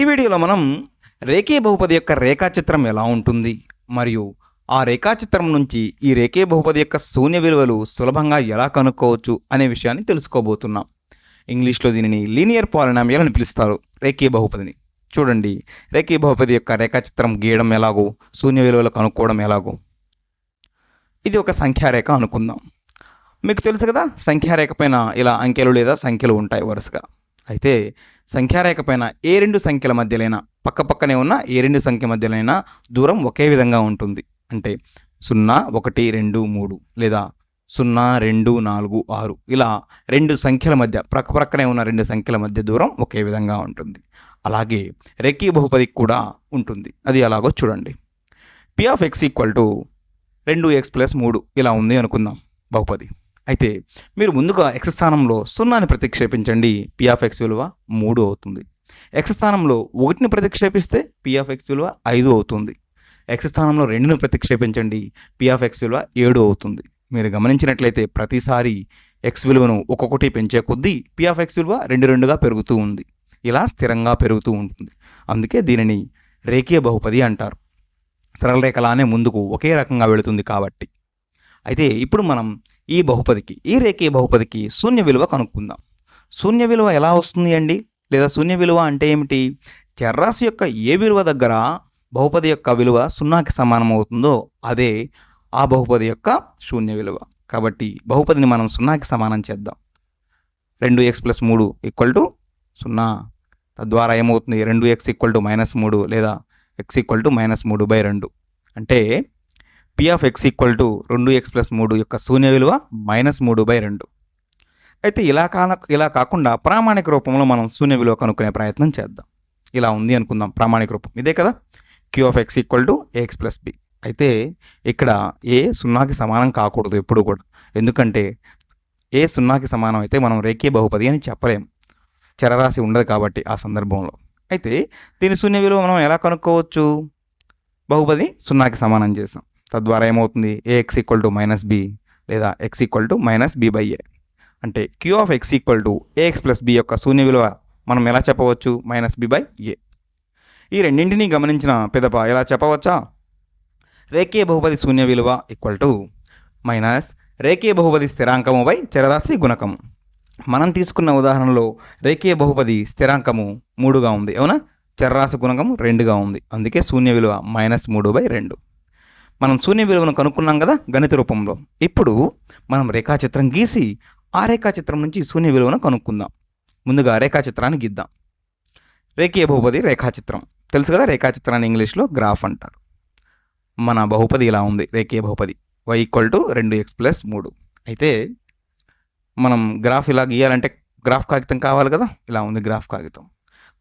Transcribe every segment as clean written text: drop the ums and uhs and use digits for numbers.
ఈ వీడియోలో మనం రేఖీయ బహుపది యొక్క రేఖాచిత్రం ఎలా ఉంటుంది మరియు ఆ రేఖాచిత్రం నుంచి ఈ రేఖీయ బహుపది యొక్క శూన్య విలువలు సులభంగా ఎలా కనుక్కోవచ్చు అనే విషయాన్ని తెలుసుకోబోతున్నాం. ఇంగ్లీష్లో దీనిని లీనియర్ పాలినామియల్ అని పిలుస్తారు. రేఖీయ బహుపదిని చూడండి. రేఖీయ బహుపది యొక్క రేఖాచిత్రం గీయడం ఎలాగో, శూన్య విలువలు కనుక్కోవడం ఎలాగో. ఇది ఒక సంఖ్యారేఖ అనుకుందాం. మీకు తెలుసు కదా, సంఖ్యారేఖ పైన ఇలా అంకెలు లేదా సంఖ్యలు ఉంటాయి వరుసగా. అయితే సంఖ్యారేఖ పైన ఏ రెండు సంఖ్యల మధ్యలైనా, పక్కపక్కనే ఉన్న ఏ రెండు సంఖ్య మధ్యలైనా దూరం ఒకే విధంగా ఉంటుంది. అంటే 0, 1, 2, 3 లేదా 0, 2, 4, 6 ఇలా రెండు సంఖ్యల మధ్య, ప్రక్కనే ఉన్న రెండు సంఖ్యల మధ్య దూరం ఒకే విధంగా ఉంటుంది. అలాగే రేఖీయ బహుపదికి కూడా ఉంటుంది. అది ఎలాగో చూడండి. P(x) = 2x + 3 ఇలా ఉంది అనుకుందాం బహుపది. అయితే మీరు ముందుగా x స్థానంలో 0ని ప్రతిక్షేపించండి. P(x) విలువ 3 అవుతుంది. x స్థానంలో 1ని ప్రతిక్షేపిస్తే P(x) విలువ 5 అవుతుంది. x స్థానంలో 2ని ప్రతిక్షేపించండి. P(x) విలువ 7 అవుతుంది. మీరు గమనించినట్లయితే ప్రతిసారి x విలువను ఒక్కొక్కటి పెంచే కొద్దీ P(x) విలువ 2 పెరుగుతూ ఉంది. ఇలా స్థిరంగా పెరుగుతూ ఉంటుంది. అందుకే దీనిని రేఖీయ బహుపది అంటారు. సరళ రేఖలానే ముందుకు ఒకే రకంగా వెళుతుంది కాబట్టి. అయితే ఇప్పుడు మనం ఈ రేఖీయ బహుపదికి శూన్య విలువ కనుక్కుందాం. శూన్య విలువ ఎలా వస్తుంది అండి? లేదా శూన్య విలువ అంటే ఏమిటి? చర్రాశి యొక్క ఏ విలువ దగ్గర బహుపది యొక్క విలువ 0కి సమానం అవుతుందో అదే ఆ బహుపది యొక్క శూన్య విలువ. కాబట్టి బహుపదిని మనం 0కి సమానం చేద్దాం. 2x + 3 = 0. తద్వారా ఏమవుతుంది? 2x = -3 లేదా x = -3/2. అంటే P(x) = 2x + 3 యొక్క శూన్య విలువ -3/2. అయితే ఇలా కాకుండా ప్రామాణిక రూపంలో మనం శూన్య విలువ కనుక్కునే ప్రయత్నం చేద్దాం. ఇలా ఉంది అనుకుందాం. ప్రామాణిక రూపం ఇదే కదా. Q(x) = ax + b. అయితే ఇక్కడ ఏ 0కి సమానం కాకూడదు ఎప్పుడు కూడా. ఎందుకంటే ఏ 0కి సమానం అయితే మనం రేఖీయ బహుపది అని చెప్పలేము. చరరాశి ఉండదు కాబట్టి ఆ సందర్భంలో. అయితే దీని శూన్య విలువ మనం ఎలా కనుక్కోవచ్చు? బహుపది 0కి సమానం చేసాం. తద్వారా ఏమవుతుంది? ax = -b లేదా x = -b/a. అంటే Q(x) = ax + b యొక్క శూన్య విలువ మనం ఎలా చెప్పవచ్చు? -b/a. ఈ రెండింటినీ గమనించిన పిదప ఎలా చెప్పవచ్చా? రేఖీయ బహుపది శూన్య విలువ మైనస్ రేఖీయ బహుపది స్థిరాంకము బై చరరాశి గుణకము. మనం తీసుకున్న ఉదాహరణలో రేఖీయ బహుపది స్థిరాంకము 3గా ఉంది, అవునా? చరరాశి గుణకము 2గా ఉంది. అందుకే శూన్య విలువ -3/2. మనం శూన్య విలువను కనుక్కున్నాం కదా గణిత రూపంలో. ఇప్పుడు మనం రేఖాచిత్రం గీసి ఆ రేఖాచిత్రం నుంచి శూన్య విలువను కనుక్కుందాం. ముందుగా రేఖాచిత్రాన్ని గీద్దాం. రేఖీయ బహుపది రేఖాచిత్రం తెలుసు కదా. రేఖాచిత్రాన్ని ఇంగ్లీష్లో గ్రాఫ్ అంటారు. మన బహుపది ఇలా ఉంది. రేఖీయ బహుపది y = 2x + 3. అయితే మనం గ్రాఫ్ ఇలా గీయాలంటే గ్రాఫ్ కాగితం కావాలి కదా. ఇలా ఉంది గ్రాఫ్ కాగితం.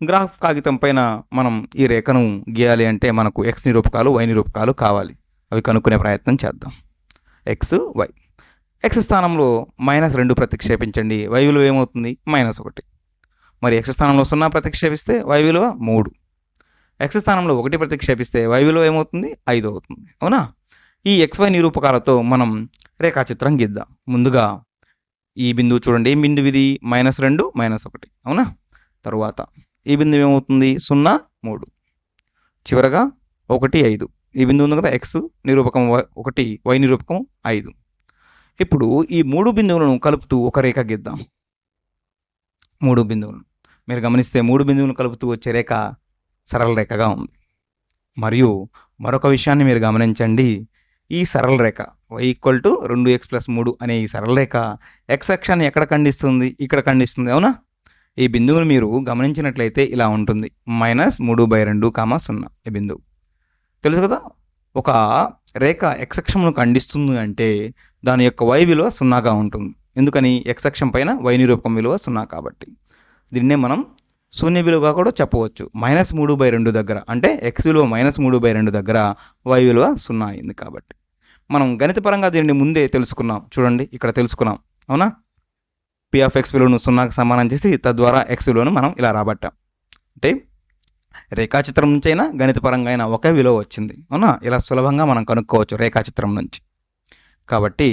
గ్రాఫ్ కాగితం పైన మనం ఈ రేఖను గీయాలి అంటే మనకు x నిరూపకాలు, y నిరూపకాలు కావాలి. అవి కనుక్కునే ప్రయత్నం చేద్దాం. x, y. x స్థానంలో -2 ప్రతిక్షేపించండి. y విలువ ఏమవుతుంది? -1. మరి x స్థానంలో 0 ప్రతిక్షేపిస్తే y విలువ 3. x స్థానంలో 1 ప్రతిక్షేపిస్తే y విలువ ఏమవుతుంది? 5 అవుతుంది, అవునా? ఈ xy నిరూపకాలతో మనం రేఖాచిత్రం గీద్దాం. ముందుగా ఈ బిందువు చూడండి. ఏం బిందువు ఇది? -2, -1, అవునా? తరువాత ఈ బిందువు ఏమవుతుంది? 0, 3. చివరగా 1, 5. ఈ బిందువు ఉంది కదా. x నిరూపకం 1, y నిరూపకం 5. ఇప్పుడు ఈ 3 బిందువులను కలుపుతూ ఒక రేఖ గీద్దాం. 3 బిందువులను మీరు గమనిస్తే 3 బిందువులను కలుపుతూ వచ్చే రేఖ సరళ రేఖగా ఉంది. మరియు మరొక విషయాన్ని మీరు గమనించండి. ఈ సరళ రేఖ y = 2x + 3 అనే ఈ సరళ రేఖ x అక్షాన్ని ఎక్కడ ఖండిస్తుంది? ఇక్కడ ఖండిస్తుంది, అవునా? ఈ బిందువును మీరు గమనించినట్లయితే ఇలా ఉంటుంది. -3/2, 0 ఈ బిందువు తెలుసు కదా. ఒక రేఖ x అక్షమును ఖండిస్తుంది అంటే దాని యొక్క y విలువ 0గా ఉంటుంది. ఎందుకని? x అక్షం పైన y నిరూపకం విలువ 0 కాబట్టి. దీన్నే మనం శూన్య విలువగా కూడా చెప్పవచ్చు. -3/2 దగ్గర, అంటే x విలువ -3/2 దగ్గర y విలువ 0 అయింది కాబట్టి. మనం గణితపరంగా దీనిని ముందే తెలుసుకున్నాం. చూడండి, ఇక్కడ తెలుసుకున్నాం, అవునా? P(x) విలువను 0కి సమానం చేసి తద్వారా x విలువను మనం ఇలా రాబట్టాం. అంటే రేఖాచిత్రం నుంచి అయినా గణితపరంగా అయినా ఒకే విలువ వచ్చింది, అవునా? ఇలా సులభంగా మనం కనుక్కోవచ్చు రేఖాచిత్రం నుంచి. కాబట్టి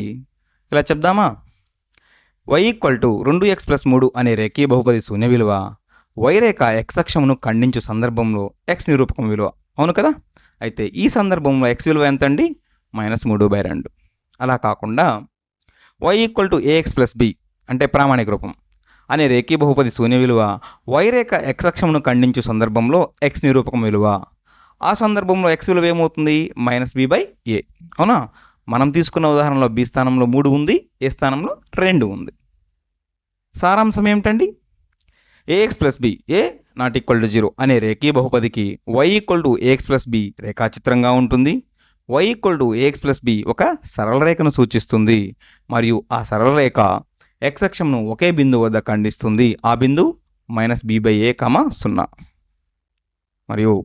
ఇలా చెప్దామా? y = 2x + 3 అనే రేఖీయ బహుపది శూన్య విలువ y రేఖ x అక్షమును ఖండించు సందర్భంలో x నిరూపకం విలువ. అవును కదా? అయితే ఈ సందర్భంలో x విలువ ఎంత అండి? -3/2. అలా కాకుండా y = ax + b అంటే ప్రామాణిక రూపం అనే రేఖీ బహుపది శూన్య విలువ y రేఖ x అక్షమును ఖండించు సందర్భంలో x నిరూపకం విలువ. ఆ సందర్భంలో x విలువ ఏమవుతుంది? -b/a. అవునా? మనం తీసుకున్న ఉదాహరణలో b స్థానంలో 3 ఉంది, a స్థానంలో 2 ఉంది. సారాంశం ఏమిటండి? ax + b a ≠ 0 అనే రేఖీ బహుపదికి y = ax + b రేఖాచిత్రంగా ఉంటుంది. y = ax + b ఒక సరళ రేఖను సూచిస్తుంది మరియు ఆ సరళ రేఖ x అక్షంను ఒకే బిందువు వద్ద ఖండిస్తుంది. ఆ బిందువు -b/a, 0. మరియు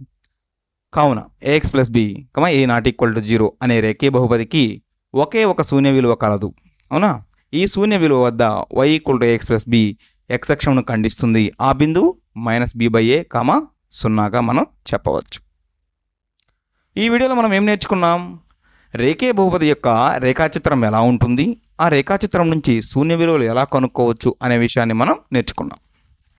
కావున ax + b a ≠ 0 అనే రేఖీ బహుపదికి ఒకే ఒక శూన్య విలువ కలదు. అవునా? ఈ శూన్య విలువ వద్ద y = ax + b x అక్షంను ఖండిస్తుంది. ఆ బిందువు -b/a, 0గా మనం చెప్పవచ్చు. ఈ వీడియోలో మనం ఏం నేర్చుకున్నాం? రేఖీ బహుపది యొక్క రేఖాచిత్రం ఎలా ఉంటుంది, ఆ రేఖాచిత్రం నుంచి శూన్య విలువలు ఎలా కనుక్కోవచ్చు అనే విషయాన్ని మనం నేర్చుకున్నాం.